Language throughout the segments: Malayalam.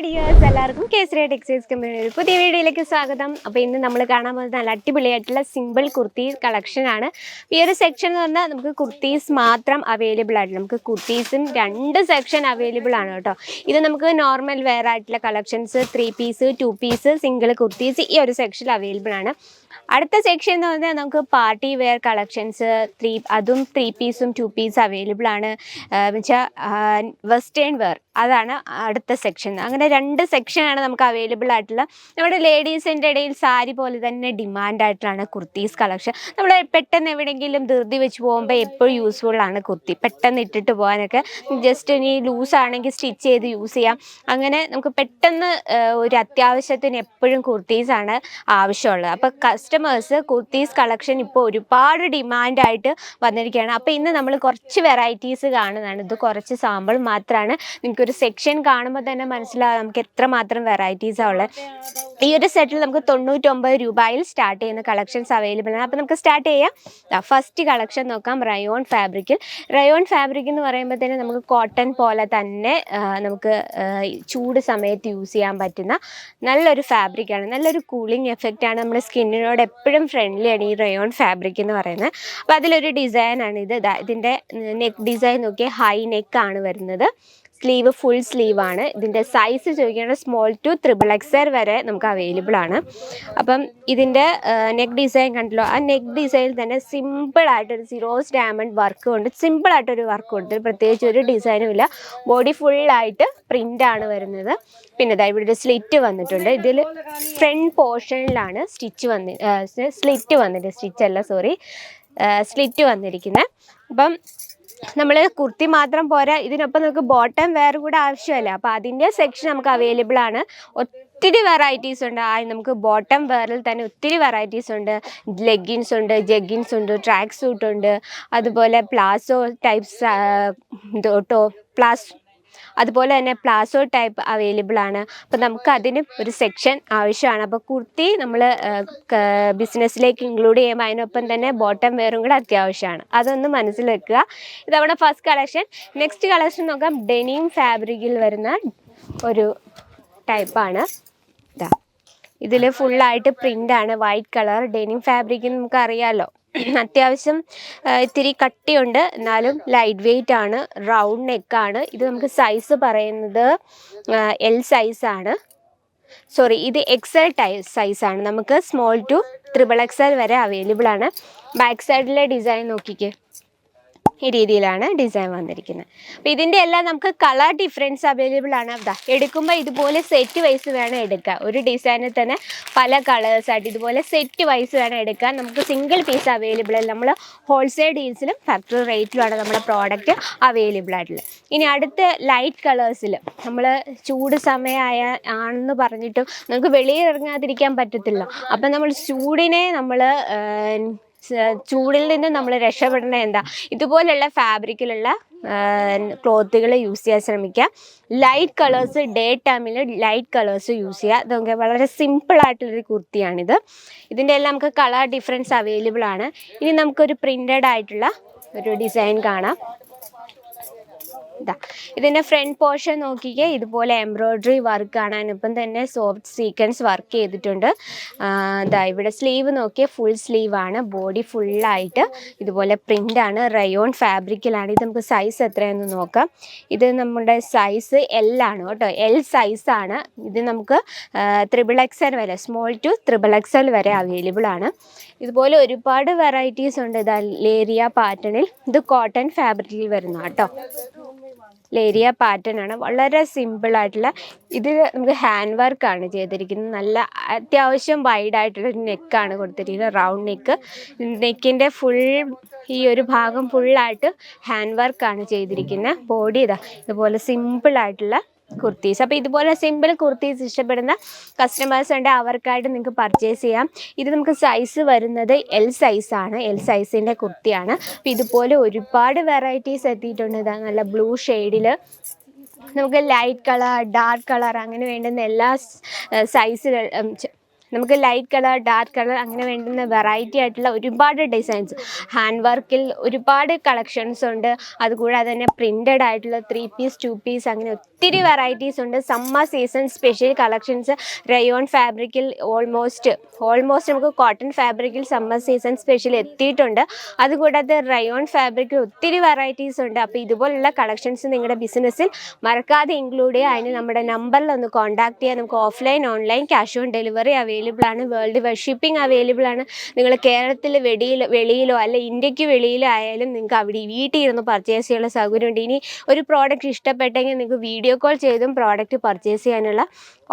ഡിയേഴ്സ്, എല്ലാവർക്കും കേസരി ടെക്സ്റ്റൈൽസ് കമ്പനിയുടെ ഒരു പുതിയ വീഡിയോയിലേക്ക് സ്വാഗതം. അപ്പോൾ ഇന്ന് നമ്മൾ കാണാൻ പോകുന്നത് നല്ല അടിപൊളിയായിട്ടുള്ള സിമ്പിൾ കുർത്തി കളക്ഷനാണ്. ഈ ഒരു സെക്ഷൻ എന്ന് പറഞ്ഞാൽ നമുക്ക് കുർത്തീസ് മാത്രം അവൈലബിൾ ആയിട്ടുള്ള, നമുക്ക് കുർത്തീസും 2 സെക്ഷൻ അവൈലബിൾ ആണ് കേട്ടോ. ഇത് നമുക്ക് നോർമൽ വെയർ ആയിട്ടുള്ള collections, 3 piece, 2 piece, single kurtis ഈ ഒരു സെക്ഷനിൽ അവൈലബിൾ ആണ്. അടുത്ത സെക്ഷൻ എന്ന് പറഞ്ഞാൽ നമുക്ക് പാർട്ടി വെയർ കളക്ഷൻസ്, അതും 3 പീസും 2 പീസ് അവൈലബിൾ ആണ്. വെച്ചാൽ വെസ്റ്റേൺ വെയർ, അതാണ് അടുത്ത സെക്ഷൻ. അങ്ങനെ 2 സെക്ഷനാണ് നമുക്ക് അവൈലബിൾ ആയിട്ടുള്ള. നമ്മുടെ ലേഡീസിൻ്റെ ഇടയിൽ സാരി പോലെ തന്നെ ഡിമാൻഡ് ആയിട്ടുള്ളതാണ് കുർത്തീസ് കളക്ഷൻ. നമ്മൾ പെട്ടെന്ന് എവിടെയെങ്കിലും ധൃതി വെച്ച് പോകുമ്പോൾ എപ്പോഴും യൂസ്ഫുൾ ആണ് കുർത്തി, പെട്ടെന്ന് ഇട്ടിട്ട് പോകാനൊക്കെ. ജസ്റ്റ് ഇനി ലൂസ് ആണെങ്കിൽ സ്റ്റിച്ച് ചെയ്ത് യൂസ് ചെയ്യാം. അങ്ങനെ നമുക്ക് പെട്ടെന്ന് ഒരു അത്യാവശ്യത്തിന് എപ്പോഴും കുർത്തീസാണ് ആവശ്യമുള്ളത്. അപ്പോൾ കസ്റ്റമേഴ്സ് കുർത്തീസ് കളക്ഷൻ ഇപ്പോൾ ഒരുപാട് ഡിമാൻഡായിട്ട് വന്നിരിക്കുകയാണ്. അപ്പോൾ ഇന്ന് നമ്മൾ കുറച്ച് വെറൈറ്റീസ് കാണുന്നതാണ്. ഇത് കുറച്ച് സാമ്പിൾ മാത്രമാണ്. നിങ്ങൾക്കൊരു സെക്ഷൻ കാണുമ്പോൾ തന്നെ മനസ്സിലാവും നമുക്ക് എത്രമാത്രം വെറൈറ്റീസാണ് ഉള്ളത്. ഈ ഒരു സെറ്റിൽ നമുക്ക് 99 രൂപയിൽ സ്റ്റാർട്ട് ചെയ്യുന്ന കളക്ഷൻസ് അവൈലബിൾ ആണ്. അപ്പോൾ നമുക്ക് സ്റ്റാർട്ട് ചെയ്യാം. ഫസ്റ്റ് കളക്ഷൻ നോക്കാം. റയോൺ ഫാബ്രിക്കിൽ. റയോൺ ഫാബ്രിക് എന്ന് പറയുമ്പോൾ തന്നെ നമുക്ക് കോട്ടൺ പോലെ തന്നെ നമുക്ക് ചൂട് സമയത്ത് യൂസ് ചെയ്യാൻ പറ്റുന്ന നല്ലൊരു ഫാബ്രിക്കാണ്. നല്ലൊരു കൂളിംഗ് എഫക്റ്റാണ്. നമ്മുടെ സ്കിന്നിനോട് എപ്പോഴും ഫ്രണ്ട്ലിയാണ് ഈ റയോൺ ഫാബ്രിക് എന്ന് പറയുന്നത്. അപ്പോൾ അതിലൊരു ഡിസൈനാണ് ഇത്. ഇതിൻ്റെ നെക്ക് ഡിസൈൻ നോക്കിയാൽ ഹൈ നെക്കാണ് വരുന്നത്. സ്ലീവ് ഫുൾ സ്ലീവാണ്. ഇതിൻ്റെ സൈസ് ചോദിക്കുകയാണെങ്കിൽ സ്മോൾ ടു XXL വരെ നമുക്ക് അവൈലബിൾ ആണ്. അപ്പം ഇതിൻ്റെ നെക്ക് ഡിസൈൻ കണ്ടല്ലോ, ആ നെക്ക് ഡിസൈനിൽ തന്നെ സിമ്പിളായിട്ടൊരു സിറോസ് ഡയമണ്ട് വർക്ക് കൊണ്ട് സിമ്പിളായിട്ടൊരു വർക്ക് കൊടുത്തിട്ട് പ്രത്യേകിച്ച് ഒരു ഡിസൈനും ഇല്ല. ബോഡി ഫുള്ളായിട്ട് പ്രിൻ്റാണ് വരുന്നത്. പിന്നെ ഇതാ ഇവിടെ ഒരു സ്ലിറ്റ് വന്നിട്ടുണ്ട്. ഇതിൽ ഫ്രണ്ട് പോർഷനിലാണ് സ്ലിറ്റ് വന്നിരിക്കുന്നത്. അപ്പം നമ്മൾ കുർത്തി മാത്രം പോരാ, ഇതിനൊപ്പം നമുക്ക് ബോട്ടം വെയർ കൂടെ ആവശ്യമല്ല. അപ്പോൾ അതിൻ്റെ സെക്ഷൻ നമുക്ക് അവൈലബിൾ ആണ്. ഒത്തിരി വെറൈറ്റീസ് ഉണ്ട്. നമുക്ക് ബോട്ടം വെയറിൽ തന്നെ ഒത്തിരി വെറൈറ്റീസ് ഉണ്ട്. ലെഗിൻസ് ഉണ്ട്, ജഗ്ഗിൻസ് ഉണ്ട്, ട്രാക്ക് സൂട്ട് ഉണ്ട്, അതുപോലെ പ്ലാസോ ടൈപ്സ് അതുപോലെ തന്നെ പ്ലാസോ ടൈപ്പ് അവൈലബിൾ ആണ്. അപ്പോൾ നമുക്ക് അതിന് ഒരു സെക്ഷൻ ആവശ്യമാണ്. അപ്പോൾ കുർത്തി നമ്മൾ ബിസിനസ്സിലേക്ക് ഇൻക്ലൂഡ് ചെയ്യുമ്പോൾ അതിനൊപ്പം തന്നെ ബോട്ടം വെയറും കൂടെ അത്യാവശ്യമാണ്. അതൊന്ന് മനസ്സിൽ വെക്കുക. ഇതവിടെ ഫസ്റ്റ് കളക്ഷൻ. നെക്സ്റ്റ് കളക്ഷൻ നോക്കാം. ഡെനിം ഫാബ്രിക്കിൽ വരുന്ന ഒരു ടൈപ്പാണ്. ഇതാ ഇതിൽ ഫുള്ളായിട്ട് പ്രിൻ്റാണ്, വൈറ്റ് കളർ. ഡെനിം ഫാബ്രിക് നമുക്ക് അറിയാമല്ലോ, അത്യാവശ്യം ഇത്തിരി കട്ടിയുണ്ട്, എന്നാലും ലൈറ്റ് വെയ്റ്റ് ആണ്. റൗണ്ട് നെക്കാണ്. ഇത് നമുക്ക് സൈസ് പറയുന്നത് എൽ സൈസാണ്. ഇത് സൈസാണ്. നമുക്ക് സ്മോൾ ടു XXL വരെ അവൈലബിൾ ആണ്. ബാക്ക് സൈഡിലെ ഡിസൈൻ നോക്കിക്കേ, ഈ രീതിയിലാണ് ഡിസൈൻ വന്നിരിക്കുന്നത്. അപ്പോൾ ഇതിൻ്റെ എല്ലാം നമുക്ക് കളർ ഡിഫറൻസ് അവൈലബിൾ ആണ്. എടുക്കുമ്പോൾ ഇതുപോലെ സെറ്റ് വൈസ് വേണം എടുക്കാൻ. ഒരു ഡിസൈനിൽ തന്നെ പല കളേഴ്സായിട്ട് ഇതുപോലെ സെറ്റ് വൈസ് വേണം എടുക്കാൻ. നമുക്ക് സിംഗിൾ പീസ് അവൈലബിൾ അല്ല. നമ്മൾ ഹോൾസെയിൽ ഡീൽസിലും ഫാക്ടറി റേറ്റിലുമാണ് നമ്മുടെ പ്രോഡക്റ്റ് അവൈലബിൾ ആയിട്ടുള്ളത്. ഇനി അടുത്ത ലൈറ്റ് കളേഴ്സിൽ നമ്മൾ ചൂട് ആണെന്ന് പറഞ്ഞിട്ടും നമുക്ക് വെളിയിൽ ഇറങ്ങാതിരിക്കാൻ പറ്റത്തില്ല. അപ്പം നമ്മൾ ചൂടിൽ നിന്ന് നമ്മൾ രക്ഷപ്പെടേണ്ട എന്താ, ഇതുപോലുള്ള ഫാബ്രിക്കിലുള്ള ക്ലോത്തുകൾ യൂസ് ചെയ്യാൻ ശ്രമിക്കുക. ലൈറ്റ് കളേഴ്സ്, ഡേ ടൈമിൽ ലൈറ്റ് കളേഴ്സ് യൂസ് ചെയ്യുക. ഇതൊക്കെ വളരെ സിമ്പിളായിട്ടുള്ളൊരു കുർത്തിയാണിത്. ഇതിൻ്റെ എല്ലാം നമുക്ക് കളർ ഡിഫറൻസ് അവൈലബിൾ ആണ്. ഇനി നമുക്കൊരു പ്രിൻ്റഡ് ആയിട്ടുള്ള ഒരു ഡിസൈൻ കാണാം. ഇതിൻ്റെ ഫ്രണ്ട് പോർഷൻ നോക്കിക്കേ, ഇതുപോലെ എംബ്രോയ്ഡറി വർക്ക് കാണാനൊപ്പം തന്നെ സോഫ്റ്റ് സീക്വൻസ് വർക്ക് ചെയ്തിട്ടുണ്ട്. ഇവിടെ സ്ലീവ് നോക്കിയാൽ ഫുൾ സ്ലീവാണ്. ബോഡി ഫുള്ളായിട്ട് ഇതുപോലെ പ്രിൻ്റാണ്. റയോൺ ഫാബ്രിക്കിലാണ്. ഇത് നമുക്ക് സൈസ് എത്രയെന്ന് നോക്കാം. ഇത് നമ്മുടെ സൈസ് L ആണ് കേട്ടോ, L സൈസാണ്. ഇത് നമുക്ക് XXL വരെ, സ്മോൾ ടു XXL വരെ അവൈലബിൾ ആണ്. ഇതുപോലെ ഒരുപാട് വെറൈറ്റീസ് ഉണ്ട്. ലേരിയ പാറ്റേണിൽ, ഇത് കോട്ടൺ ഫാബ്രിക്കിൽ വരുന്ന കേട്ടോ, ലേരിയ പാറ്റേൺ ആണ്. വളരെ സിമ്പിളായിട്ടുള്ള, ഇത് നമുക്ക് ഹാൻഡ് വർക്കാണ് ചെയ്തിരിക്കുന്നത്. നല്ല അത്യാവശ്യം വൈഡായിട്ടുള്ളൊരു നെക്കാണ് കൊടുത്തിരിക്കുന്നത്, റൗണ്ട് നെക്ക്. നെക്കിൻ്റെ ഈ ഒരു ഭാഗം ഫുള്ളായിട്ട് ഹാൻഡ് വർക്കാണ് ചെയ്തിരിക്കുന്നത്. ബോഡി ഇതുപോലെ സിമ്പിളായിട്ടുള്ള കുർത്തീസ്. അപ്പോൾ ഇതുപോലെ സിമ്പിൾ കുർത്തീസ് ഇഷ്ടപ്പെടുന്ന കസ്റ്റമേഴ്സ് ഉണ്ട്, അവർക്കായിട്ട് നിങ്ങൾക്ക് പർച്ചേസ് ചെയ്യാം. ഇത് നമുക്ക് സൈസ് വരുന്നത് L സൈസാണ്. L സൈസിൻ്റെ കുർത്തിയാണ്. അപ്പോൾ ഇതുപോലെ ഒരുപാട് വെറൈറ്റീസ് എത്തിയിട്ടുണ്ട്. നല്ല ബ്ലൂ ഷെയ്ഡിൽ നമുക്ക് ലൈറ്റ് കളർ, ഡാർക്ക് കളർ, അങ്ങനെ വേണ്ടുന്ന എല്ലാ സൈസിൽ നമുക്ക് ലൈറ്റ് കളർ, ഡാർക്ക് കളർ അങ്ങനെ വേണ്ടുന്ന വെറൈറ്റി ആയിട്ടുള്ള ഒരുപാട് ഡിസൈൻസ്, ഹാൻഡ് വർക്കിൽ ഒരുപാട് കളക്ഷൻസ് ഉണ്ട്. അതുകൂടാതെ തന്നെ പ്രിൻറ്റഡ് ആയിട്ടുള്ള 3 പീസ് 2 പീസ് അങ്ങനെ ഒത്തിരി വെറൈറ്റീസ് ഉണ്ട്. Summer season special collections rayon ഫാബ്രിക്കിൽ ഓൾമോസ്റ്റ് നമുക്ക് കോട്ടൺ ഫാബ്രിക്കിൽ സമ്മർ സീസൺ സ്പെഷ്യൽ എത്തിയിട്ടുണ്ട്. അതുകൂടാതെ റയോൺ ഫാബ്രിക്കിൽ ഒത്തിരി വെറൈറ്റീസ് ഉണ്ട്. അപ്പോൾ ഇതുപോലുള്ള കളക്ഷൻസ് നിങ്ങളുടെ ബിസിനസ്സിൽ മറക്കാതെ ഇൻക്ലൂഡ് ചെയ്യുക. അതിന് നമ്മുടെ നമ്പറിൽ ഒന്ന് കോൺടാക്ട് ചെയ്യുക. നമുക്ക് offline online cash on delivery available ആണ്. വേൾഡ് വൈഡ് ഷിപ്പിംഗ് അവൈലബിൾ ആണ്. നിങ്ങൾ കേരളത്തിൽ വെളിയിലോ അല്ല ഇന്ത്യക്ക് വെളിയിലോ ആയാലും നിങ്ങൾക്ക് അവിടെ വീട്ടിൽ ഇരുന്ന് പർച്ചേസ് ചെയ്യാനുള്ള സൗകര്യമുണ്ട്. ഇനി ഒരു പ്രോഡക്റ്റ് ഇഷ്ടപ്പെട്ടെങ്കിൽ നിങ്ങൾക്ക് വീഡിയോ കോൾ ചെയ്തും പ്രോഡക്റ്റ് പർച്ചേസ് ചെയ്യാനുള്ള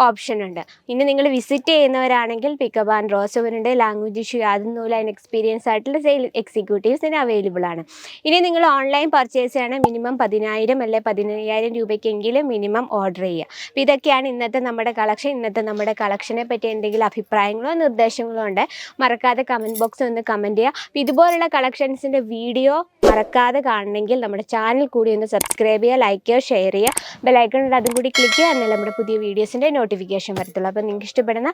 ഓപ്ഷൻ ഉണ്ട്. ഇനി നിങ്ങൾ വിസിറ്റ് ചെയ്യുന്നവരാണെങ്കിൽ പിക്കപ്പ് ആൻഡ് ഡ്രോസ് ഉണ്ട്. ലാംഗ്വേജ് ഇഷ്യൂ യാതൊന്നുമില്ല. അതിന് എക്സ്പീരിയൻസ് ആയിട്ടുള്ള സെയിൽ എക്സിക്യൂട്ടീവ്സിന് അവൈലബിൾ ആണ്. ഇനി നിങ്ങൾ ഓൺലൈൻ പർച്ചേസ് ചെയ്യണം മിനിമം 10,000 അല്ലെ 15,000 രൂപയ്ക്കെങ്കിലും മിനിമം ഓർഡർ ചെയ്യുക. അപ്പോൾ ഇതൊക്കെയാണ് ഇന്നത്തെ നമ്മുടെ കളക്ഷനെ പറ്റി എന്തെങ്കിലും അഭിപ്രായങ്ങളോ നിർദ്ദേശങ്ങളോ ഉണ്ട് മറക്കാതെ കമൻറ്റ് ബോക്സിൽ ഒന്ന് കമൻറ്റ് ചെയ്യുക. അപ്പോൾ ഇതുപോലുള്ള കളക്ഷൻസിൻ്റെ വീഡിയോ മറക്കാതെ കാണണമെങ്കിൽ നമ്മുടെ ചാനൽ കൂടി ഒന്ന് സബ്സ്ക്രൈബ് ചെയ്യുക, ലൈക്ക് ചെയ്യുക, ഷെയർ ചെയ്യുക. ബെലൈക്കൺ ഉണ്ട്, അതും കൂടി ക്ലിക്ക് ചെയ്യുക. എന്നാലും നമ്മുടെ പുതിയ വീഡിയോസിൻ്റെ നോട്ടിഫിക്കേഷൻ വരത്തുള്ളൂ. അപ്പോൾ നിങ്ങൾക്ക് ഇഷ്ടപ്പെടുന്ന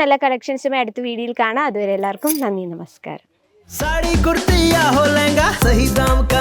നല്ല കളക്ഷൻസുമായി അടുത്ത വീഡിയോയിൽ കാണാം. അതുവരെ എല്ലാവർക്കും നന്ദി, നമസ്കാരം. साड़ी कुर्ती या हो लहंगा, सही दाम का